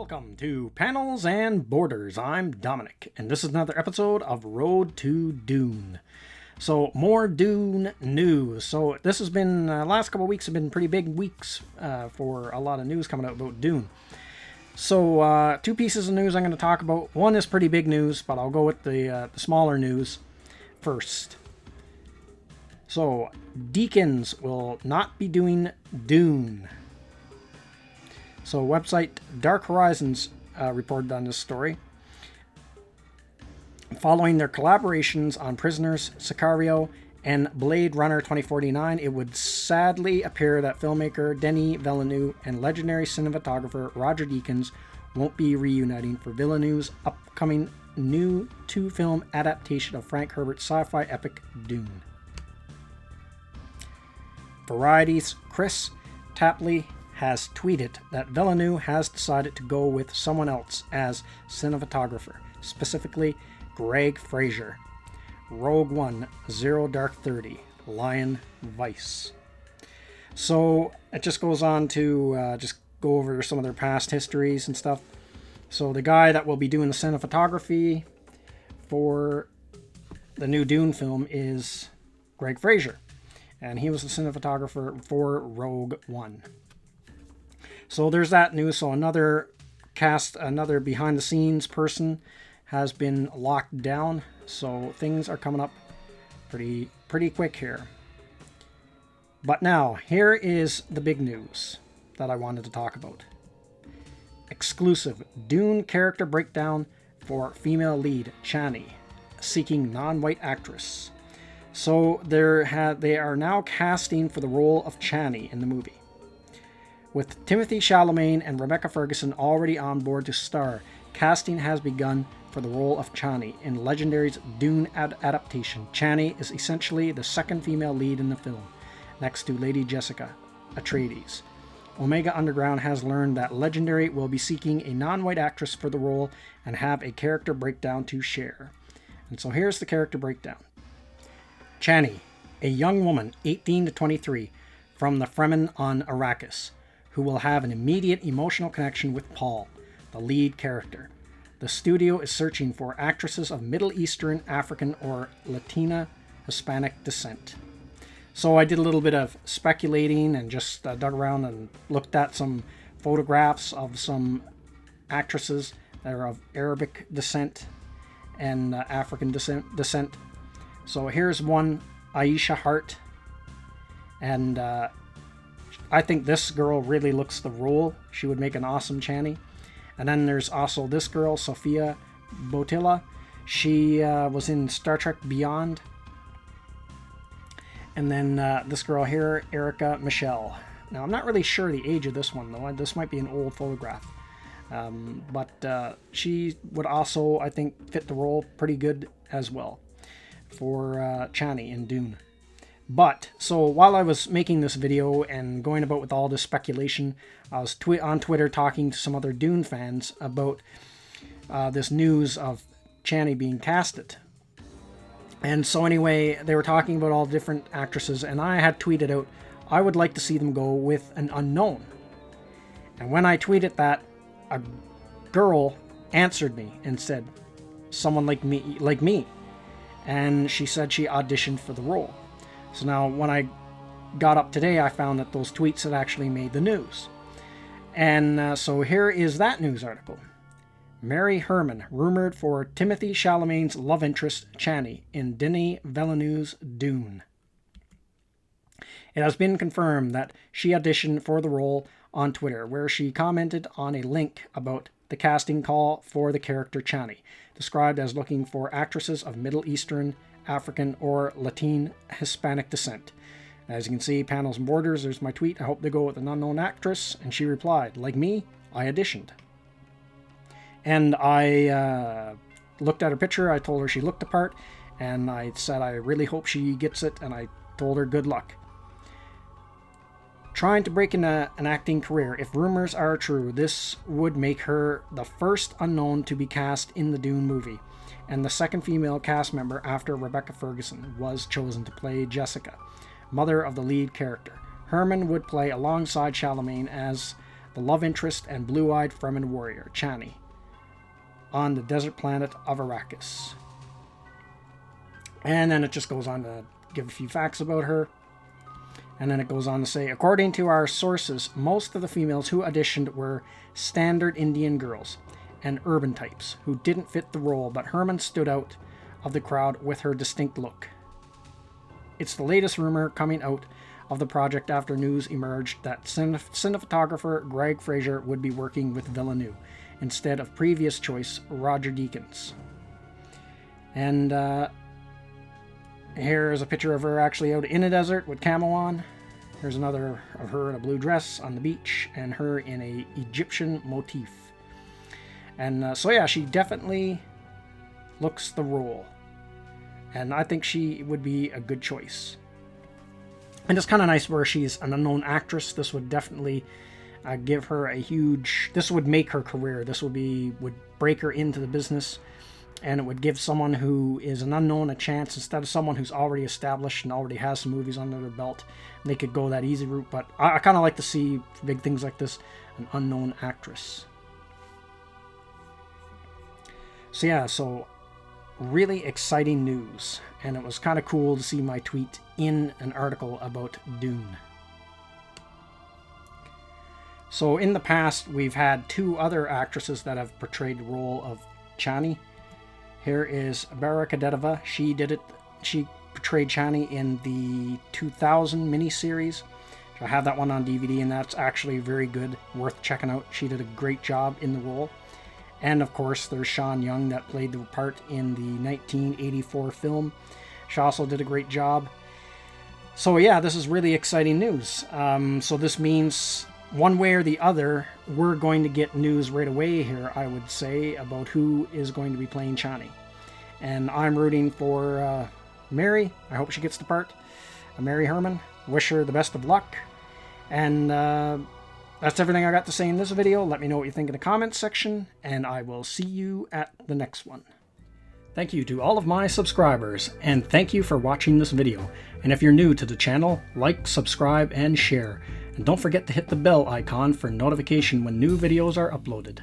Welcome to Panels and Borders. I'm Dominic, and this is another episode of Road to Dune. So, more Dune news. So, this has been, last couple of weeks have been pretty big weeks for a lot of news coming out about Dune. So, two pieces of news I'm going to talk about. One is pretty big news, but I'll go with the smaller news first. So, Deakins will not be doing Dune. So, website Dark Horizons reported on this story. Following their collaborations on Prisoners, Sicario, and Blade Runner 2049, it would sadly appear that filmmaker Denis Villeneuve and legendary cinematographer Roger Deakins won't be reuniting for Villeneuve's upcoming new two-film adaptation of Frank Herbert's sci-fi epic Dune. Variety's Chris Tapley has tweeted that Villeneuve has decided to go with someone else as cinematographer, specifically Greg Fraser, Rogue One, Zero Dark 30, Lion Vice. So it just goes on to just go over some of their past histories and stuff. So the guy that will be doing the cinematography for the new Dune film is Greg Fraser, and he was the cinematographer for Rogue One. So there's that news. So another behind the scenes person has been locked down. So things are coming up pretty quick here. But now, here is the big news that I wanted to talk about. Exclusive Dune character breakdown for female lead Chani, seeking non-white actress. So they are now casting for the role of Chani in the movie. With Timothée Chalamet and Rebecca Ferguson already on board to star, casting has begun for the role of Chani in Legendary's Dune adaptation. Chani is essentially the second female lead in the film, next to Lady Jessica Atreides. Omega Underground has learned that Legendary will be seeking a non-white actress for the role and have a character breakdown to share. And so here's the character breakdown. Chani, a young woman, 18 to 23, from the Fremen on Arrakis, who will have an immediate emotional connection with Paul, the lead character. The studio is searching for actresses of Middle Eastern, African, or Latina Hispanic descent. So I did a little bit of speculating and just dug around and looked at some photographs of some actresses that are of Arabic descent and African descent. So here's one, Aisha Hart, and I think this girl really looks the role. She would make an awesome Chani. And then there's also this girl, Sophia Boutella. She was in Star Trek Beyond. And then this girl here, Erica Michelle. Now, I'm not really sure the age of this one, though. This might be an old photograph. But she would also, I think, fit the role pretty good as well for Chani in Dune. But, so while I was making this video and going about with all this speculation, I was on Twitter talking to some other Dune fans about this news of Chani being casted. And so anyway, they were talking about all the different actresses, and I had tweeted out, I would like to see them go with an unknown. And when I tweeted that, a girl answered me and said, someone like me. And she said she auditioned for the role. So now, when I got up today, I found that those tweets had actually made the news. And so here is that news article. Mary Herman, rumored for Timothée Chalamet's love interest, Chani, in Denis Villeneuve's Dune. It has been confirmed that she auditioned for the role on Twitter, where she commented on a link about the casting call for the character Chani, described as looking for actresses of Middle Eastern, African, or Latin Hispanic descent. As you can see, Panels and Borders, there's my tweet. I hope they go with an unknown actress. And she replied, like me, I auditioned. And I looked at her picture. I told her she looked the part. And I said I really hope she gets it. And I told her good luck. Trying to break into an acting career. If rumors are true, this would make her the first unknown to be cast in the Dune movie, and the second female cast member after Rebecca Ferguson was chosen to play Jessica, mother of the lead character. Herman would play alongside Chalamet as the love interest and blue-eyed Fremen warrior, Chani, on the desert planet of Arrakis. And then it just goes on to give a few facts about her. And then it goes on to say, according to our sources, most of the females who auditioned were standard Indian girls and urban types who didn't fit the role, but Herman stood out of the crowd with her distinct look. It's the latest rumor coming out of the project after news emerged that cinematographer Greg Fraser would be working with Villeneuve instead of previous choice Roger Deakins. And here's a picture of her actually out in a desert with camo on. Here's another of her in a blue dress on the beach and her in a Egyptian motif. And so yeah, she definitely looks the role. And I think she would be a good choice. And it's kind of nice where she's an unknown actress. This would definitely give her a huge... This would make her career. This would break her into the business. And it would give someone who is an unknown a chance instead of someone who's already established and already has some movies under their belt. They could go that easy route. But I kind of like to see big things like this, an unknown actress. So yeah, really exciting news, and it was kind of cool to see my tweet in an article about Dune. So in the past, we've had two other actresses that have portrayed the role of Chani. Here is Bara Kadetova. She portrayed Chani in the 2000 miniseries. I have that one on DVD, and that's actually very good, worth checking out. She did a great job in the role. And of course, there's Sean Young that played the part in the 1984 film. She also did a great job. So yeah, this is really exciting news. So this means one way or the other, we're going to get news right away here, I would say, about who is going to be playing Chani. And I'm rooting for Mary. I hope she gets the part. Mary Herman. Wish her the best of luck. And that's everything I got to say in this video. Let me know what you think in the comments section, and I will see you at the next one. Thank you to all of my subscribers, and thank you for watching this video. And if you're new to the channel, like, subscribe, and share. And don't forget to hit the bell icon for notification when new videos are uploaded.